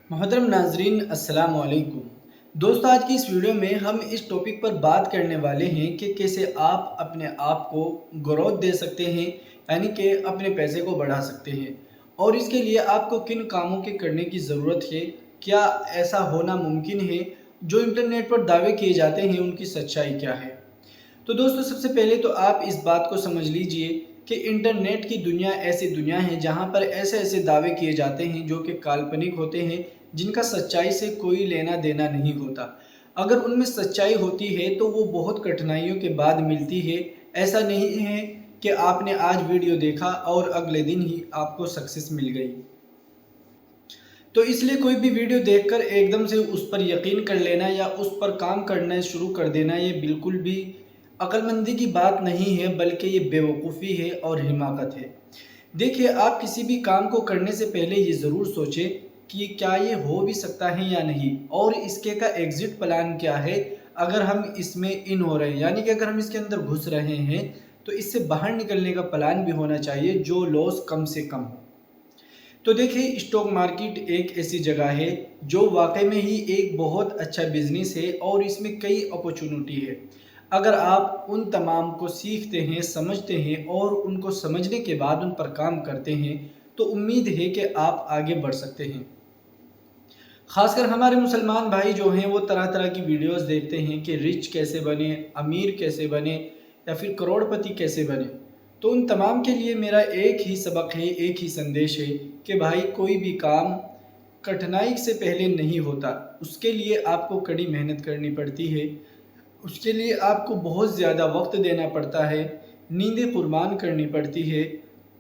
मोहतरम नाजरीन अस्सलाम वालेकुम। दोस्तों, आज की इस वीडियो में हम इस टॉपिक पर बात करने वाले हैं कि कैसे आप अपने आप को ग्रोथ दे सकते हैं, यानी कि अपने पैसे को बढ़ा सकते हैं। और इसके लिए आपको किन कामों के करने की ज़रूरत है, क्या ऐसा होना मुमकिन है, जो इंटरनेट पर दावे किए जाते हैं उनकी सच्चाई क्या है। तो दोस्तों, सबसे पहले तो आप इस बात को समझ लीजिए कि इंटरनेट की दुनिया ऐसी दुनिया है जहां पर ऐसे ऐसे दावे किए जाते हैं जो कि काल्पनिक होते हैं, जिनका सच्चाई से कोई लेना देना नहीं होता। अगर उनमें सच्चाई होती है तो वो बहुत कठिनाइयों के बाद मिलती है। ऐसा नहीं है कि आपने आज वीडियो देखा और अगले दिन ही आपको सक्सेस मिल गई। तो इसलिए कोई भी वीडियो देखकर एकदम से उस पर यकीन कर लेना या उस पर काम करना शुरू कर देना, ये बिल्कुल भी अक्लमंदी की बात नहीं है, बल्कि ये बेवकूफ़ी है और हिमाकत है। देखिए, आप किसी भी काम को करने से पहले ये ज़रूर सोचें कि क्या ये हो भी सकता है या नहीं, और इसके का एग्ज़िट प्लान क्या है। अगर हम इसमें इन हो रहे हैं, यानी कि अगर हम इसके अंदर घुस रहे हैं, तो इससे बाहर निकलने का प्लान भी होना चाहिए जो लॉस कम से कम हो। तो देखिए, स्टॉक मार्केट एक ऐसी जगह है जो वाकई में ही एक बहुत अच्छा बिजनेस है और इसमें कई अपॉर्चुनिटी है। अगर आप उन तमाम को सीखते हैं, समझते हैं और उनको समझने के बाद उन पर काम करते हैं, तो उम्मीद है कि आप आगे बढ़ सकते हैं। खासकर हमारे मुसलमान भाई जो हैं वो तरह तरह की वीडियोस देखते हैं कि रिच कैसे बने, अमीर कैसे बने, या फिर करोड़पति कैसे बने। तो उन तमाम के लिए मेरा एक ही सबक है, एक ही संदेश है कि भाई, कोई भी काम कठिनाई से पहले नहीं होता। उसके लिए आपको कड़ी मेहनत करनी पड़ती है, उसके लिए आपको बहुत ज़्यादा वक्त देना पड़ता है, नींदें कुर्बान करनी पड़ती है,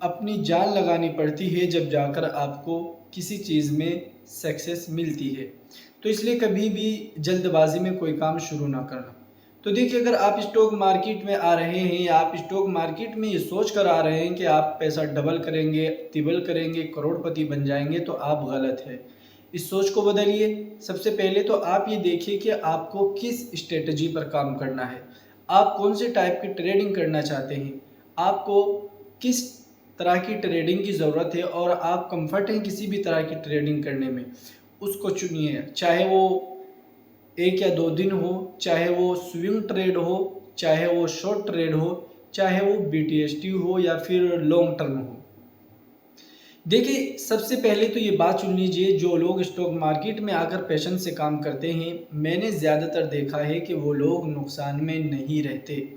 अपनी जान लगानी पड़ती है, जब जाकर आपको किसी चीज़ में सक्सेस मिलती है। तो इसलिए कभी भी जल्दबाजी में कोई काम शुरू ना करना। तो देखिए, अगर आप स्टॉक मार्केट में आ रहे हैं या आप स्टॉक मार्केट में ये सोच कर आ रहे हैं कि आप पैसा डबल करेंगे, तिबल करेंगे, करोड़पति बन जाएंगे, तो आप गलत है। इस सोच को बदलिए। सबसे पहले तो आप ये देखिए कि आपको किस स्ट्रेटजी पर काम करना है, आप कौन से टाइप की ट्रेडिंग करना चाहते हैं, आपको किस तरह की ट्रेडिंग की ज़रूरत है और आप कंफर्ट हैं किसी भी तरह की ट्रेडिंग करने में, उसको चुनिए। चाहे वो 1 या 2 दिन हो, चाहे वो स्विंग ट्रेड हो, चाहे वो शॉर्ट ट्रेड हो, चाहे वो BTST हो या फिर लॉन्ग टर्म हो। देखिए, सबसे पहले तो ये बात सुन लीजिए, जो लोग स्टॉक मार्केट में आकर पैशन से काम करते हैं, मैंने ज़्यादातर देखा है कि वो लोग नुकसान में नहीं रहते।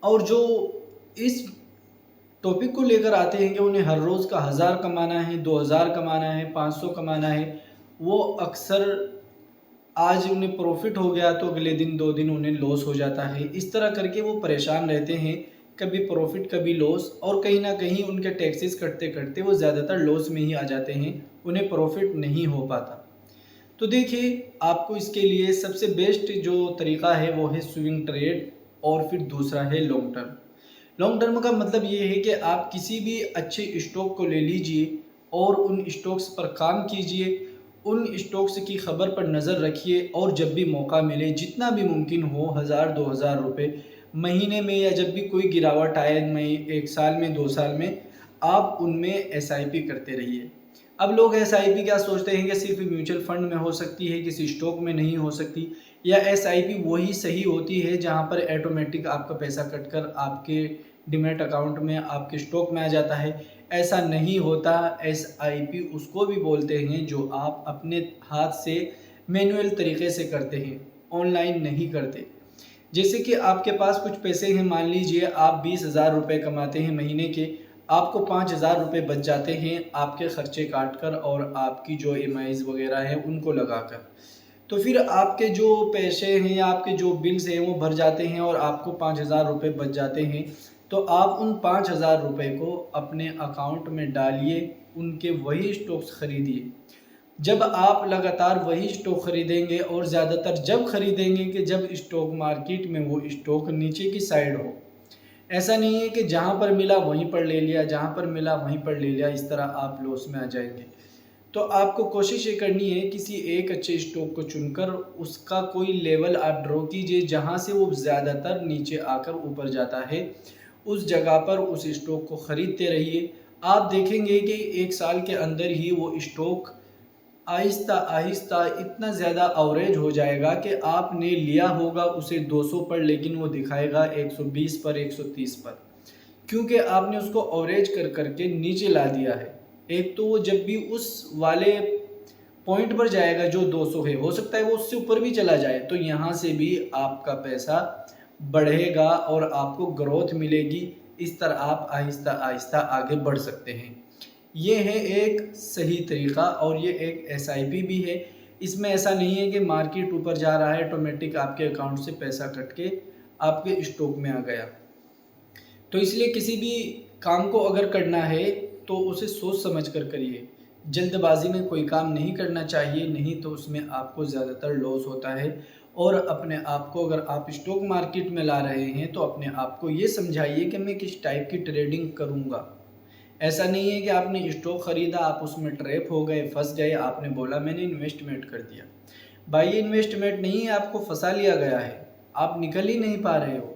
और जो इस टॉपिक को लेकर आते हैं कि उन्हें हर रोज़ का 1000 कमाना है, 2000 कमाना है, 500 कमाना है, वो अक्सर आज उन्हें प्रॉफिट हो गया तो अगले दिन 2 दिन उन्हें लॉस हो जाता है। इस तरह करके वो परेशान रहते हैं, कभी प्रॉफिट कभी लॉस, और कहीं ना कहीं उनके टैक्सेस कटते कटते वो ज़्यादातर लॉस में ही आ जाते हैं, उन्हें प्रॉफिट नहीं हो पाता। तो देखिए, आपको इसके लिए सबसे बेस्ट जो तरीका है वो है स्विंग ट्रेड, और फिर दूसरा है लॉन्ग टर्म। लॉन्ग टर्म का मतलब ये है कि आप किसी भी अच्छे स्टॉक को ले लीजिए और उन स्टॉक्स पर काम कीजिए, उन स्टॉक्स की खबर पर नज़र रखिए, और जब भी मौका मिले, जितना भी मुमकिन हो, 1000 2000 रुपये महीने में, या जब भी कोई गिरावट आए, मई 1 साल में 2 साल में, आप उनमें SIP करते रहिए। अब लोग SIP क्या सोचते हैं कि सिर्फ म्यूचुअल फंड में हो सकती है, किसी स्टॉक में नहीं हो सकती, या SIP वही सही होती है जहां पर ऑटोमेटिक आपका पैसा कटकर आपके डिमेट अकाउंट में, आपके स्टॉक में आ जाता है। ऐसा नहीं होता। SIP उसको भी बोलते हैं जो आप अपने हाथ से मैनुअल तरीके से करते हैं, ऑनलाइन नहीं करते। जैसे कि आपके पास कुछ पैसे हैं, मान लीजिए आप 20,000 रुपये कमाते हैं महीने के, आपको 5,000 रुपये बच जाते हैं आपके खर्चे काट कर और आपकी जो EMIs वगैरह हैं उनको लगाकर। तो फिर आपके जो पैसे हैं या आपके जो बिल्स हैं वो भर जाते हैं और आपको 5,000 रुपये बच जाते हैं। तो आप उन 5,000 रुपये को अपने अकाउंट में डालिए, उनके वही स्टॉक्स खरीदिए। जब आप लगातार वही स्टॉक खरीदेंगे, और ज़्यादातर जब खरीदेंगे कि जब स्टॉक मार्केट में वो स्टॉक नीचे की साइड हो। ऐसा नहीं है कि जहाँ पर मिला वहीं पर ले लिया, जहाँ पर मिला वहीं पर ले लिया, इस तरह आप लॉस में आ जाएंगे। तो आपको कोशिश ये करनी है, किसी एक अच्छे स्टॉक को चुनकर उसका कोई लेवल आप ड्रॉ कीजिए जहाँ से वो ज़्यादातर नीचे आकर ऊपर जाता है। उस जगह पर उस स्टॉक को ख़रीदते रहिए। आप देखेंगे कि 1 साल के अंदर ही वो स्टॉक आहिस्ता आहिस्ता इतना ज़्यादा अवरेज हो जाएगा कि आपने लिया होगा उसे 200 पर, लेकिन वो दिखाएगा 120 पर, 130 पर, क्योंकि आपने उसको अवरेज कर करके नीचे ला दिया है। एक तो वो जब भी उस वाले पॉइंट पर जाएगा जो 200 है, हो सकता है वो उससे ऊपर भी चला जाए, तो यहाँ से भी आपका पैसा बढ़ेगा और आपको ग्रोथ मिलेगी। इस तरह आप आहिस्ता आहिस्ता आगे बढ़ सकते हैं। ये है एक सही तरीका, और ये एक एसआईपी भी है। इसमें ऐसा नहीं है कि मार्केट ऊपर जा रहा है ऑटोमेटिक आपके अकाउंट से पैसा कट के आपके स्टॉक में आ गया। तो इसलिए किसी भी काम को अगर करना है तो उसे सोच समझ कर करिए। जल्दबाजी में कोई काम नहीं करना चाहिए, नहीं तो उसमें आपको ज़्यादातर लॉस होता है। और अपने आप को अगर आप स्टॉक मार्केट में ला रहे हैं तो अपने आप को ये समझाइए कि मैं किस टाइप की ट्रेडिंग करूँगा। ऐसा नहीं है कि आपने स्टॉक ख़रीदा, आप उसमें ट्रैप हो गए, फंस गए, आपने बोला मैंने इन्वेस्टमेंट कर दिया। भाई ये इन्वेस्टमेंट नहीं है, आपको फंसा लिया गया है, आप निकल ही नहीं पा रहे हो।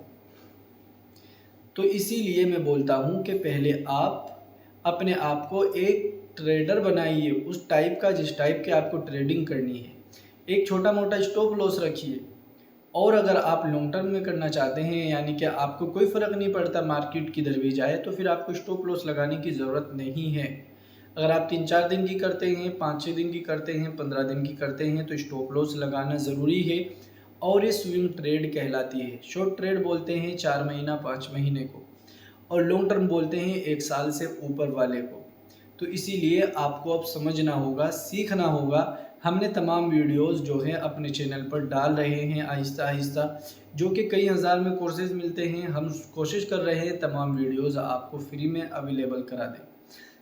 तो इसीलिए मैं बोलता हूँ कि पहले आप अपने आप को एक ट्रेडर बनाइए, उस टाइप का जिस टाइप के आपको ट्रेडिंग करनी है। एक छोटा मोटा स्टॉप लॉस रखिए। और अगर आप लॉन्ग टर्म में करना चाहते हैं, यानी कि आपको कोई फ़र्क नहीं पड़ता मार्केट किधर भी जाए, तो फिर आपको स्टॉप लॉस लगाने की ज़रूरत नहीं है। अगर आप 3-4 दिन की करते हैं, 5-6 दिन की करते हैं, 15 दिन की करते हैं, तो स्टॉप लॉस लगाना ज़रूरी है। और ये स्विंग ट्रेड कहलाती है। शॉर्ट ट्रेड बोलते हैं 4 महीना 5 महीने को, और लॉन्ग टर्म बोलते हैं 1 साल से ऊपर वाले को। तो इसीलिए आपको अब समझना होगा, सीखना होगा। हमने तमाम वीडियोस जो है अपने चैनल पर डाल रहे हैं आहिस्ता आहिस्ता, जो कि कई हज़ार में कोर्सेज़ मिलते हैं। हम कोशिश कर रहे हैं तमाम वीडियोस आपको फ्री में अवेलेबल करा दें।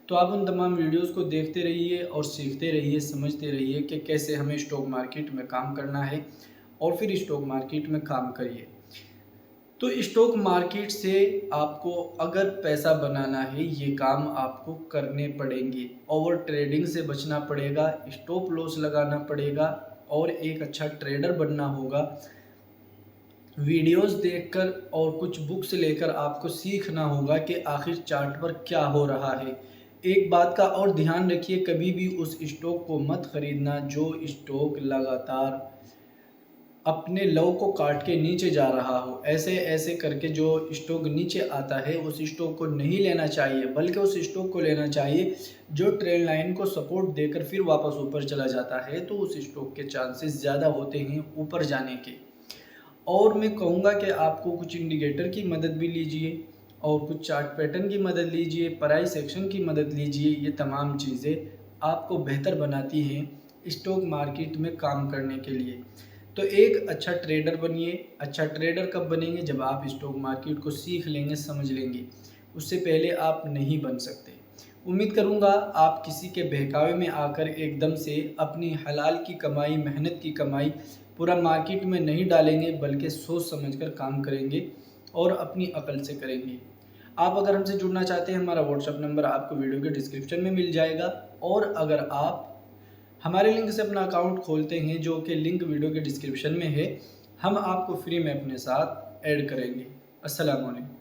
तो आप उन तमाम वीडियोस को देखते रहिए और सीखते रहिए, समझते रहिए कि कैसे हमें स्टॉक मार्केट में काम करना है, और फिर स्टॉक मार्केट में काम करिए। तो स्टॉक मार्केट से आपको अगर पैसा बनाना है, ये काम आपको करने पड़ेंगे। ओवर ट्रेडिंग से बचना पड़ेगा, स्टॉप लॉस लगाना पड़ेगा, और एक अच्छा ट्रेडर बनना होगा। वीडियोस देखकर और कुछ बुक्स लेकर आपको सीखना होगा कि आखिर चार्ट पर क्या हो रहा है। एक बात का और ध्यान रखिए, कभी भी उस स्टॉक को मत खरीदना जो स्टॉक लगातार अपने लो को काट के नीचे जा रहा हो। ऐसे ऐसे करके जो स्टॉक नीचे आता है उस स्टॉक को नहीं लेना चाहिए, बल्कि उस स्टॉक को लेना चाहिए जो ट्रेंड लाइन को सपोर्ट देकर फिर वापस ऊपर चला जाता है, तो उस स्टॉक के चांसेस ज़्यादा होते हैं ऊपर जाने के। और मैं कहूँगा कि आपको कुछ इंडिकेटर की मदद भी लीजिए, और कुछ चार्ट पैटर्न की मदद लीजिए, प्राइस एक्शन की मदद लीजिए। ये तमाम चीज़ें आपको बेहतर बनाती हैं स्टॉक मार्केट में काम करने के लिए। तो एक अच्छा ट्रेडर बनिए। अच्छा ट्रेडर कब बनेंगे? जब आप स्टॉक मार्केट को सीख लेंगे, समझ लेंगे। उससे पहले आप नहीं बन सकते। उम्मीद करूँगा आप किसी के बहकावे में आकर एकदम से अपनी हलाल की कमाई, मेहनत की कमाई पूरा मार्केट में नहीं डालेंगे, बल्कि सोच समझकर काम करेंगे और अपनी अकल से करेंगे। आप अगर हमसे जुड़ना चाहते हैं, हमारा व्हाट्सएप नंबर आपको वीडियो के डिस्क्रिप्शन में मिल जाएगा। और अगर आप हमारे लिंक से अपना अकाउंट खोलते हैं, जो कि लिंक वीडियो के डिस्क्रिप्शन में है, हम आपको फ्री में अपने साथ ऐड करेंगे। अस्सलाम वालेकुम।